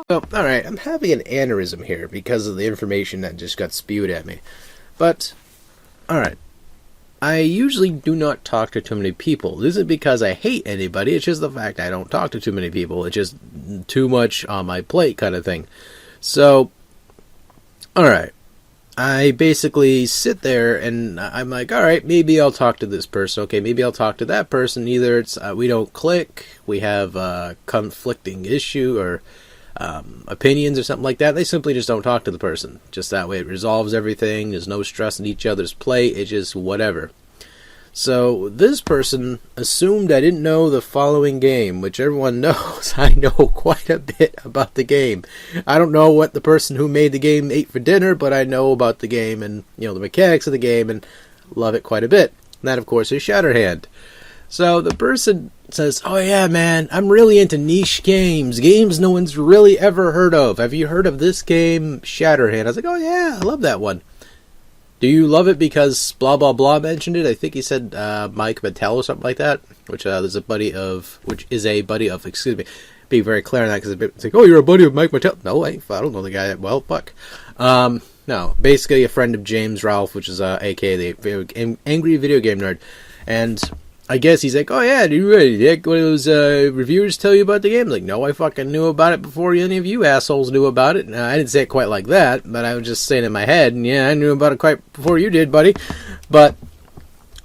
Well, alright, I'm having an aneurysm here because of the information that just got spewed at me. But, alright. I usually do not talk to too many people. This isn't because I hate anybody, it's just the fact I don't talk to too many people. It's just too much on my plate kind of thing. So, alright. I basically sit there and I'm like, alright, maybe I'll talk to this person. Okay, maybe I'll talk to that person. Either it's we don't click, we have a conflicting issue or opinions or something like that. They simply just don't talk to the person. Just that way it resolves everything. There's no stress in each other's plate. It's just whatever. So this person assumed I didn't know the following game, which everyone knows I know quite a bit about the game. I don't know what the person who made the game ate for dinner, but I know about the game and, the mechanics of the game and love it quite a bit. And that, of course, is Shatterhand. So the person says, oh yeah, man, I'm really into niche games. Games no one's really ever heard of. Have you heard of this game, Shatterhand? I was like, oh yeah, I love that one. Do you love it because blah blah blah mentioned it? I think he said Mike Mattel or something like that, which is a buddy of, excuse me, be very clear on that because it's like, oh, you're a buddy of Mike Mattel. No, I don't know the guy that well, fuck. No, basically a friend of James Ralph, which is aka the Angry Video Game Nerd. And I guess he's like, oh yeah, do you really like one of those reviewers tell you about the game? Like, no, I fucking knew about it before any of you assholes knew about it. I didn't say it quite like that, but I was just saying in my head, and yeah, I knew about it quite before you did, buddy. But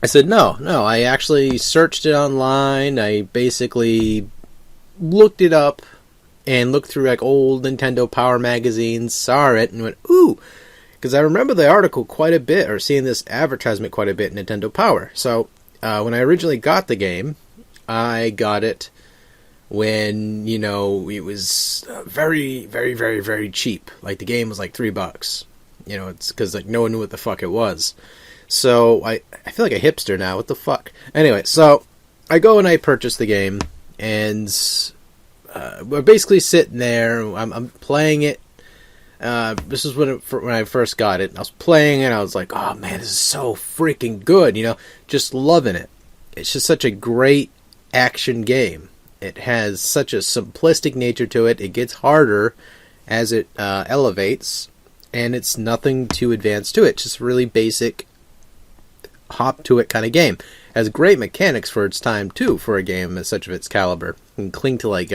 I said, no, I actually searched it online. I basically looked it up and looked through like old Nintendo Power magazines, saw it, and went, ooh, because I remember the article quite a bit, or seeing this advertisement quite a bit in Nintendo Power. So when I originally got the game, I got it when, it was very, very, very, very cheap. Like, the game was like $3. It's because, like, no one knew what the fuck it was. So, I feel like a hipster now. What the fuck? Anyway, so I go and I purchase the game, and we're basically sitting there. I'm playing it. This is when I first got it. I was playing it, and I was like, oh man, this is so freaking good, just loving it. It's just such a great action game. It has such a simplistic nature to it. It gets harder as it elevates, and it's nothing too advanced to it. Just really basic, hop to it kind of game. It has great mechanics for its time, too, for a game as such of its caliber. You can cling to, like,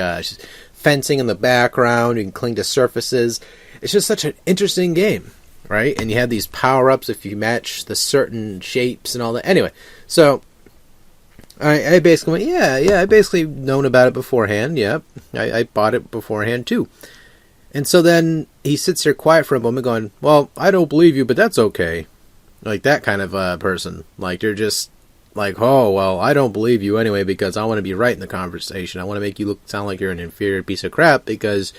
fencing in the background. You can cling to surfaces. It's just such an interesting game, right? And you have these power-ups if you match the certain shapes and all that. Anyway, so I basically went, yeah, I basically known about it beforehand. Yeah, I bought it beforehand, too. And so then he sits there quiet for a moment going, well, I don't believe you, but that's okay. Like that kind of person. Like, they're just like, oh, well, I don't believe you anyway because I want to be right in the conversation. I want to make you sound like you're an inferior piece of crap because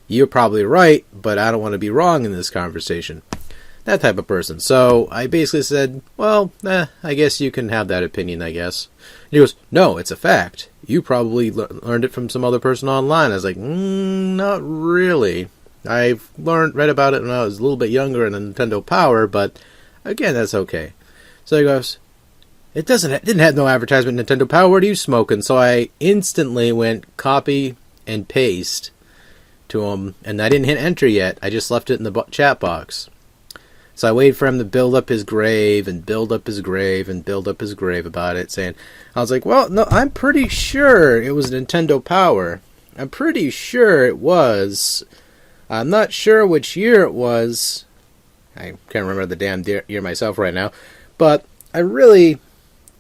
you're probably right, but I don't want to be wrong in this conversation. That type of person. So I basically said, well, I guess you can have that opinion, I guess. And he goes, no, it's a fact. You probably learned it from some other person online. I was like, not really. I've read about it when I was a little bit younger in the Nintendo Power, but again, that's okay. So he goes, it didn't have no advertisement in Nintendo Power. What are you smoking? So I instantly went copy and paste to him, and I didn't hit enter yet. I just left it in the chat box. So I waited for him to build up his grave and build up his grave and build up his grave about it, saying, I was like, well, no, I'm pretty sure it was Nintendo Power. I'm pretty sure it was. I'm not sure which year it was. I can't remember the damn year myself right now. But I really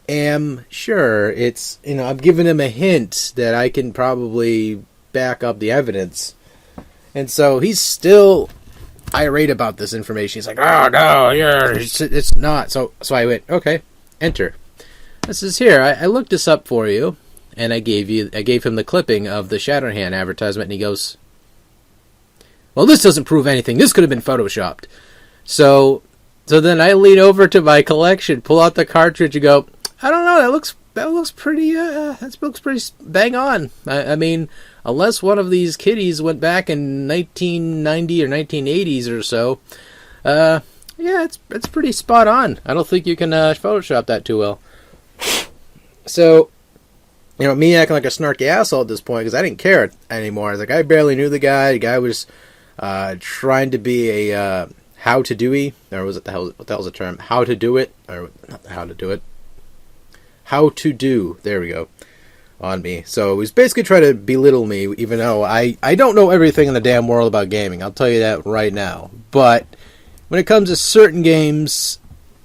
am sure it's, I'm giving him a hint that I can probably back up the evidence. And so he's still irate about this information. He's like, oh no, it's not. So I went, okay, enter. This is here. I looked this up for you, and I gave him the clipping of the Shatterhand advertisement, and he goes, well, this doesn't prove anything. This could have been photoshopped. So then I lean over to my collection, pull out the cartridge, and go, I don't know. That looks pretty. That looks pretty bang on. I mean, unless one of these kiddies went back in 1990 or 1980s or so, yeah, it's pretty spot on. I don't think you can Photoshop that too well. So me acting like a snarky asshole at this point because I didn't care anymore. I was like, I barely knew the guy. The guy was trying to be a how-to-doey, or was it what the hell's the term? How to do it, or not how to do it. How to do. There we go. On me. So he was basically trying to belittle me, even though I don't know everything in the damn world about gaming. I'll tell you that right now. But when it comes to certain games,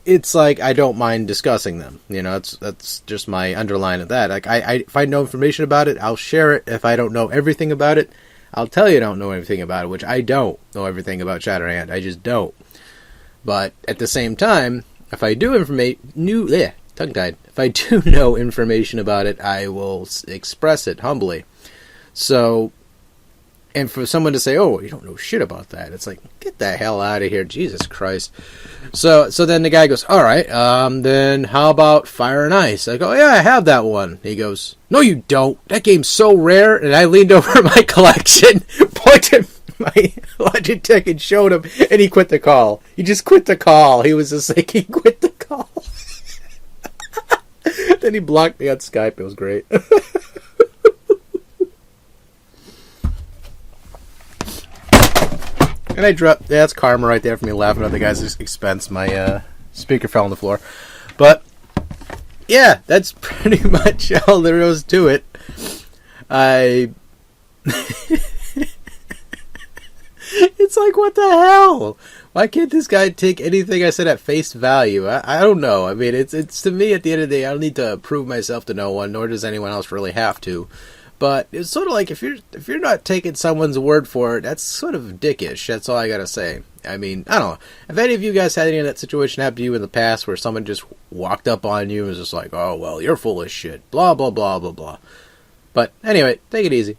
it's like I don't mind discussing them. That's just my underline of that. Like if I know information about it, I'll share it. If I don't know everything about it, I'll tell you I don't know everything about it, which I don't know everything about Shatterhand. I just don't. But at the same time, if I do tongue-tied. If I do know information about it, I will express it humbly. So, and for someone to say, "Oh, you don't know shit about that," it's like, get the hell out of here, Jesus Christ. So then the guy goes, "All right, then how about Fire and Ice?" I go, "Yeah, I have that one." He goes, "No, you don't. That game's so rare." And I leaned over my collection, pointed my Logitech and showed him, and he quit the call. He just quit the call. He was just like, he quit the call. Then he blocked me on Skype. It was great. And I dropped... Yeah, that's karma right there for me laughing at the guy's expense. My speaker fell on the floor. But, yeah, that's pretty much all there is to it. It's like, what the hell? Why can't this guy take anything I said at face value? I don't know. I mean, it's to me, at the end of the day, I don't need to prove myself to no one, nor does anyone else really have to. But it's sort of like, if you're not taking someone's word for it, that's sort of dickish. That's all I gotta say. I mean, I don't know. If any of you guys had any of that situation happen to you in the past where someone just walked up on you and was just like, "Oh, well, you're full of shit. Blah, blah, blah, blah, blah." But anyway, take it easy.